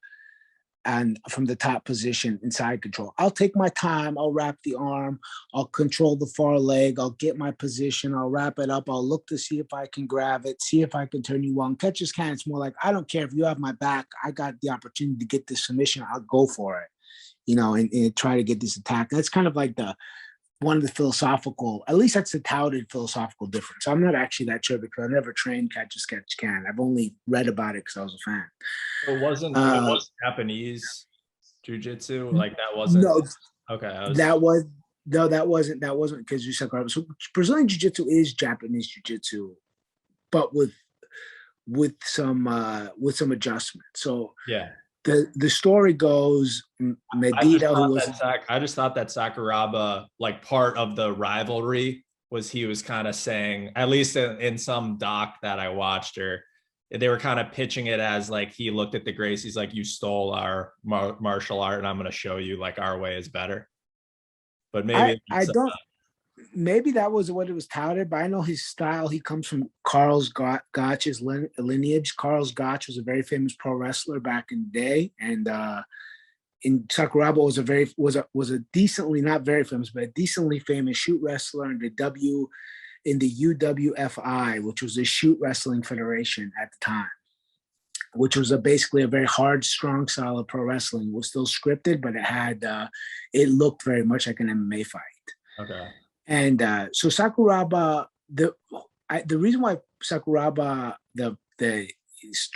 and from the top position inside control. I'll take my time, I'll wrap the arm, I'll control the far leg, I'll get my position, I'll wrap it up, I'll look to see if I can grab it, see if I can turn you on. Catch as can, it's more like, I don't care if you have my back, I got the opportunity to get this submission, I'll go for it, and try to get this attack. That's kind of like one of the philosophical, at least that's the touted philosophical difference. I'm not actually that sure because I never trained catch as catch can. I've only read about it because I was a fan. It wasn't Japanese jiu-jitsu, like that wasn't. No, okay. That wasn't because you said so. Brazilian jiu-jitsu is Japanese jiu-jitsu, but with some adjustment. So yeah. The story goes, Medida, who was I just thought that Sakuraba, like part of the rivalry was he was kind of saying, at least in some doc that I watched, or they were kind of pitching it as like he looked at the Gracies like, you stole our martial art and I'm going to show you like our way is better. But maybe I don't. Maybe that was what it was touted, but I know his style. He comes from Carl Gotch's lineage. Carl Gotch was a very famous pro wrestler back in the day, and in Sakuraba was a decently, not very famous, but a decently famous shoot wrestler in the UWFI, which was the Shoot Wrestling Federation at the time, which was basically a very hard, strong style of pro wrestling. It was still scripted, but it looked very much like an MMA fight. Okay. And so Sakuraba, the reason why Sakuraba, the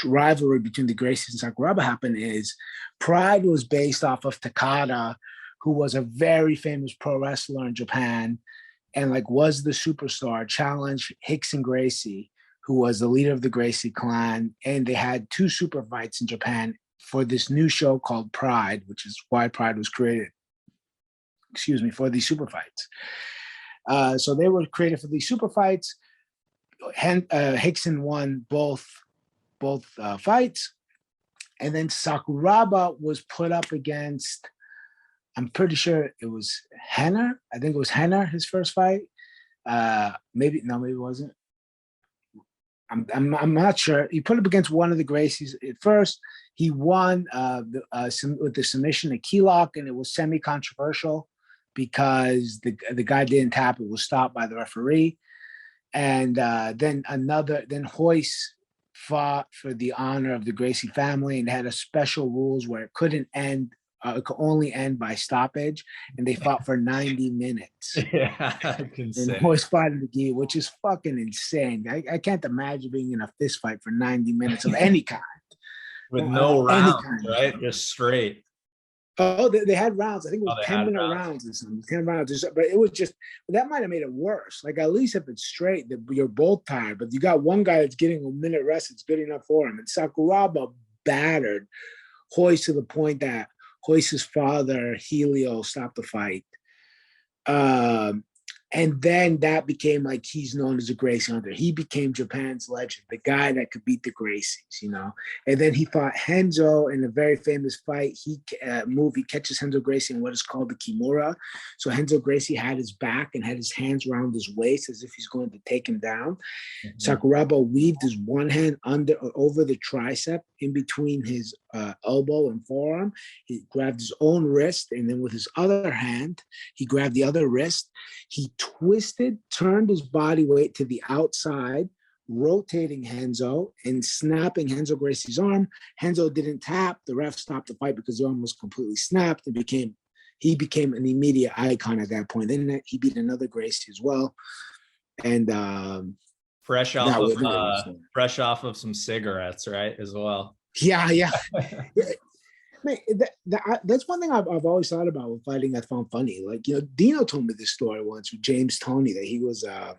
rivalry between the Gracies and Sakuraba happened is Pride was based off of Takada, who was a very famous pro wrestler in Japan and like was the superstar, challenged Rickson Gracie, who was the leader of the Gracie clan. And they had 2 super fights in Japan for this new show called Pride, which is why Pride was created, for these super fights. So they were created for these super fights. Rickson won both fights, and then Sakuraba was put up against, I'm pretty sure it was Henner. I think it was Henner, his first fight. Maybe it wasn't. I'm not sure. He put up against one of the Gracies. At first, he won with the submission, a key lock, and it was semi-controversial because the guy didn't tap. It was stopped by the referee. And then Hoyce fought for the honor of the Gracie family and had a special rules where it couldn't end. It could only end by stoppage, and they fought for 90 minutes. Yeah, and Hoyce fought in the gi, which is fucking insane. I can't imagine being in a fist fight for 90 minutes of any kind. With no rounds, right? Just straight. Oh, they had rounds. I think it Oh, was they had 10-minute rounds. rounds or something. 10 rounds, but it was just that might have made it worse. Like at least if it's straight, you're both tired. But you got one guy that's getting a minute rest. It's good enough for him. And Sakuraba battered Hoist to the point that Hoist's father Helio stopped the fight. Um, and then that became like he's known as a Gracie hunter. He became Japan's legend, the guy that could beat the Gracies, you know. And then he fought Henzo in a very famous fight. He catches Henzo Gracie in what is called the Kimura. So Henzo Gracie had his back and had his hands around his waist as if he's going to take him down. Mhm. Sakuraba weaved his one hand under or over the tricep in between his elbow and forearm. He grabbed his own wrist, and then with his other hand, he grabbed the other wrist. He twisted, turned his body weight to the outside, rotating Henzo and snapping Henzo Gracie's arm. Henzo didn't tap. The ref stopped the fight because the arm was completely snapped and he became an immediate icon at that point. Then he beat another Gracie as well. And Fresh off that of was fresh off of some cigarettes, right? As well. yeah. Man, that's one thing I've always thought about with fighting. I found funny. Like, you know, Dino told me this story once with James Toney that he was, I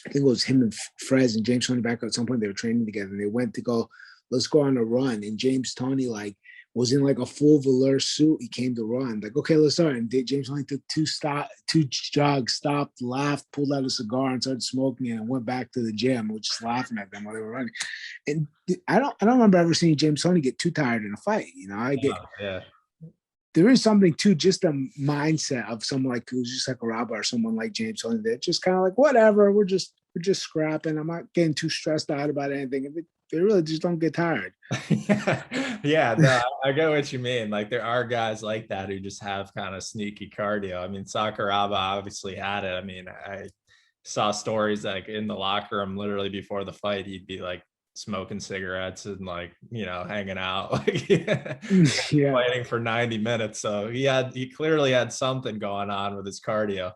think it was him and Frez and James Toney back at some point. They were training together and they went to go, let's go on a run. And James Toney like was in like a full velour suit. He came to run. Like, okay, let's start. And James Toney took two jogs, stopped, laughed, pulled out a cigar and started smoking it and went back to the gym, which is laughing at them while they were running. And I don't remember ever seeing James Toney get too tired in a fight. You know, Yeah. there is something to just the mindset of someone like Kuzi Sakuraba or someone like James Toney that just kind of like, whatever, we're just scrapping. I'm not getting too stressed out about anything. They really just don't get tired. Yeah, no, I get what you mean. Like there are guys like that who just have kind of sneaky cardio. I mean, Sakuraba obviously had it. I mean, I saw stories like in the locker room literally before the fight, he'd be like smoking cigarettes and like, you know, hanging out, like Yeah. fighting for 90 minutes. So he clearly had something going on with his cardio.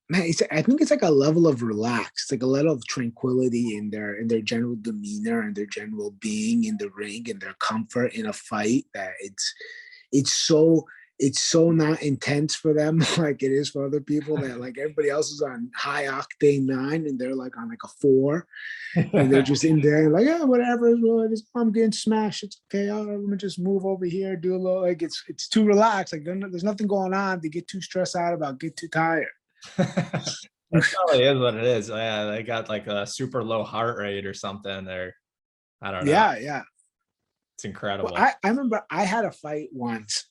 Man, I think it's like a level of relaxed, like a level of tranquility in their general demeanor and their general being in the ring and their comfort in a fight that it's so not intense for them like it is for other people that like everybody else is on high octane 9 and they're like on like a 4 and they're just in there like, yeah, whatever, I'm getting smashed, it's okay, I'm gonna just move over here, do a little, like it's too relaxed, like there's nothing going on to get too stressed out about, get too tired. That probably is what it is. Yeah, they got like a super low heart rate or something. There, I don't know. Yeah. It's incredible. Well, I remember I had a fight once.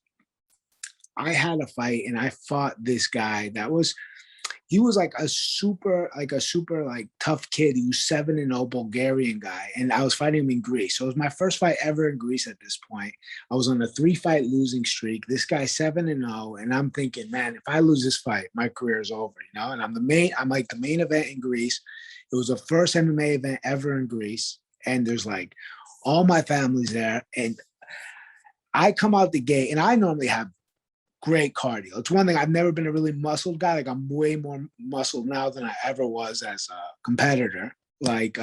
And I fought this guy he was like a super like tough kid. He was 7-0 Bulgarian guy. And I was fighting him in Greece. So it was my first fight ever in Greece at this point. I was on a 3-fight losing streak. This guy 7-0. And I'm thinking, man, if I lose this fight, my career is over, you know? And I'm like the main event in Greece. It was the first MMA event ever in Greece. And there's like all my family's there. And I come out the gate and I normally have great cardio. It's one thing, I've never been a really muscled guy. Like I'm way more muscled now than I ever was as a competitor. Like,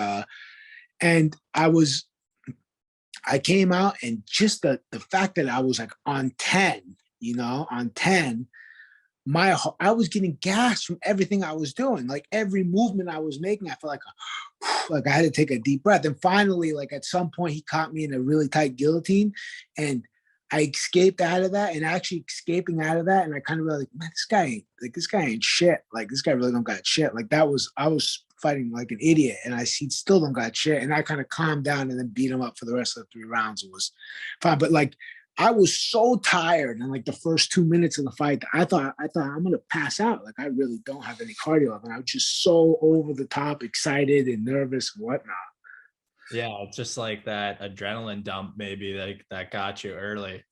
and I came out and just the fact that I was like on 10, you know, on 10, I was getting gas from everything I was doing. Like every movement I was making, I felt like I had to take a deep breath. And finally, like at some point he caught me in a really tight guillotine and I escaped out of that, and actually escaping out of that, and I kind of realized, like, man, this guy ain't shit. Like this guy really don't got shit. Like I was fighting like an idiot, and he still don't got shit. And I kind of calmed down and then beat him up for the rest of the 3 rounds. It was fine, but like I was so tired in like the first 2 minutes of the fight that I thought I'm gonna pass out. Like I really don't have any cardio left, and I was just so over the top, excited and nervous and whatnot. Yeah, it's just like that adrenaline dump maybe like that got you early.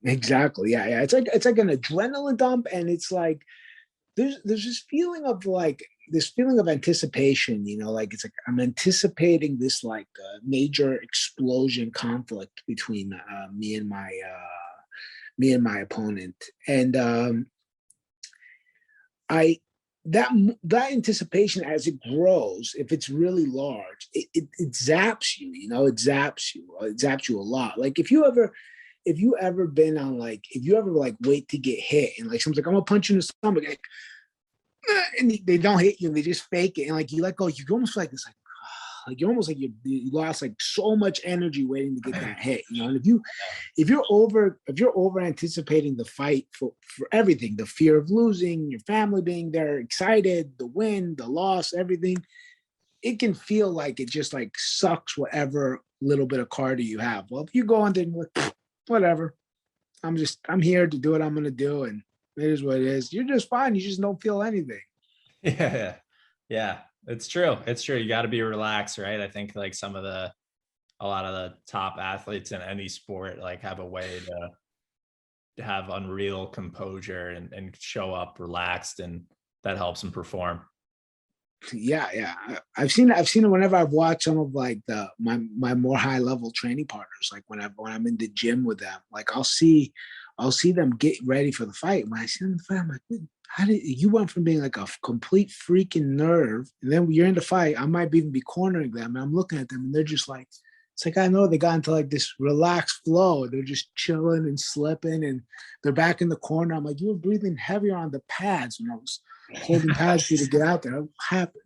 Exactly. Yeah. It's like an adrenaline dump, and it's like there's this feeling of anticipation. You know, like it's like I'm anticipating this like major explosion conflict between me and my opponent, and I that anticipation as it grows, if it's really large, it zaps you. You know, it zaps you a lot. Like if you ever if you ever been on like, if you ever like wait to get hit and like someone's like, I'm gonna punch you in the stomach, and they don't hit you and they just fake it and like you let go, you almost feel like it's like you almost like you lost like so much energy waiting to get that hit, you know. And if you're over anticipating the fight for everything, the fear of losing, your family being there, excited, the win, the loss, everything, it can feel like it just like sucks whatever little bit of cardio you have. Well, if you go on there and like, whatever, I'm here to do what I'm gonna do, and it is what it is. You're just fine. You just don't feel anything. Yeah. Yeah. It's true. It's true. You got to be relaxed, right? I think like a lot of the top athletes in any sport like have a way to have unreal composure and show up relaxed, and that helps them perform. Yeah. I've seen it whenever I've watched some of like my more high level training partners. Like when I'm in the gym with them, like I'll see them get ready for the fight. When I see them in the fight, I'm like, how did you went from being like a complete freaking nerve, and then you're in the fight, I might even be cornering them, and I'm looking at them, and they're just like, it's like I know they got into like this relaxed flow. They're just chilling and slipping, and they're back in the corner. I'm like, you were breathing heavier on the pads when I was holding pads for you to get out there. What happened?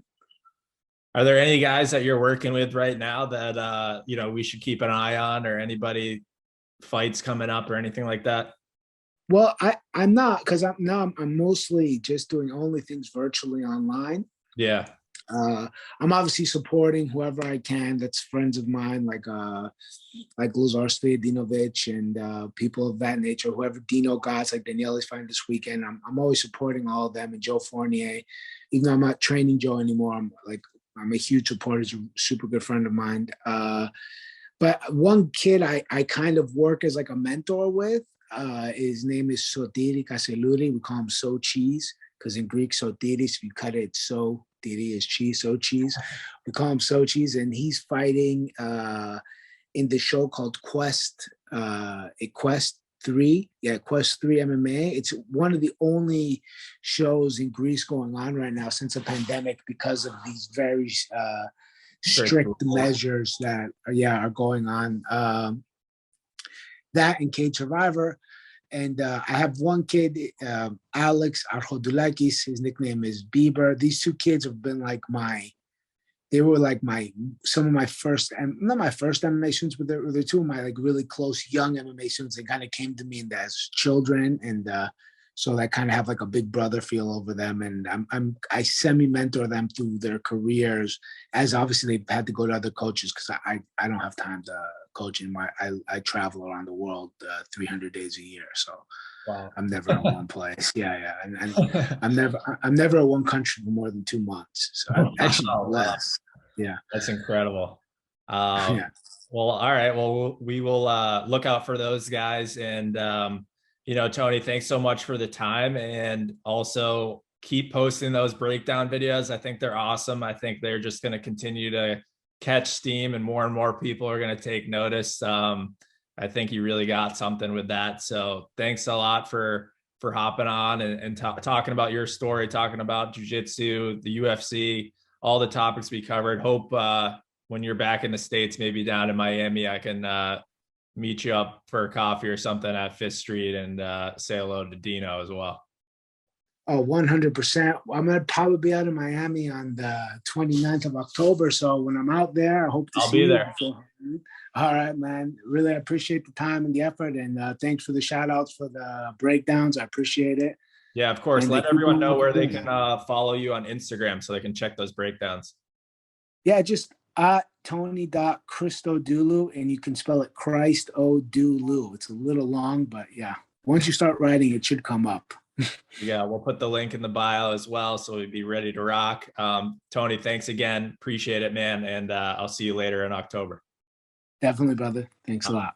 Are there any guys that you're working with right now that we should keep an eye on, or anybody fights coming up or anything like that? Well, I'm not, because I'm mostly just doing only things virtually online. Yeah. I'm obviously supporting whoever I can that's friends of mine, like Lazar Stojadinovic and people of that nature. Whoever Dino guys like Daniele's fighting this weekend, I'm always supporting all of them. And Joe Fournier, even though I'm not training Joe anymore, I'm a huge supporter. He's a super good friend of mine. But one kid I kind of work as like a mentor with. His name is Sotiri Kaseluri. We call him So Cheese because in Greek, Sotiris, if you cut it, so Tiri is cheese, so cheese. We call him So Cheese, and he's fighting in the show called Quest 3. Yeah, Quest 3 MMA. It's one of the only shows in Greece going on right now since the pandemic because of these very strict measures that are going on. That and Cage Survivor. And I have one kid, Alex Arhodulakis. His nickname is Bieber. These two kids have been like some of my first, and not my first MMA students, but they're two of my like really close young MMA students. They kind of came to me as children, and so I kind of have like a big brother feel over them. And I semi-mentor them through their careers, as obviously they've had to go to other coaches because I don't have time to coach anymore. I travel around the world 300 days a year, so wow. I'm never in one place. Yeah, and I'm never in one country for more than 2 months. So actually less. Yeah, that's incredible. Yeah. Well, all right. Well, we will look out for those guys, and Tony, thanks so much for the time, and also keep posting those breakdown videos. I think they're awesome. I think they're just going to continue to catch steam, and more people are going to take notice. I think you really got something with that. So thanks a lot for hopping on and talking about your story, talking about jiu-jitsu, the UFC, all the topics we covered. Hope when you're back in the States, maybe down in Miami, I can meet you up for a coffee or something at Fifth Street and say hello to Dino as well. Oh, 100%. I'm going to probably be out of Miami on the 29th of October. So when I'm out there, I hope to see you. I'll be there. All right, man. Really appreciate the time and the effort. And thanks for the shout outs for the breakdowns. I appreciate it. Yeah, of course. Let everyone know where they can follow you on Instagram so they can check those breakdowns. Yeah, just at Tony.Christodoulou, and you can spell it Christodoulou. It's a little long, but yeah. Once you start writing, it should come up. Yeah, we'll put the link in the bio as well, so we'd be ready to rock. Tony, thanks again. Appreciate it, man. And I'll see you later in October. Definitely, brother. Thanks a lot.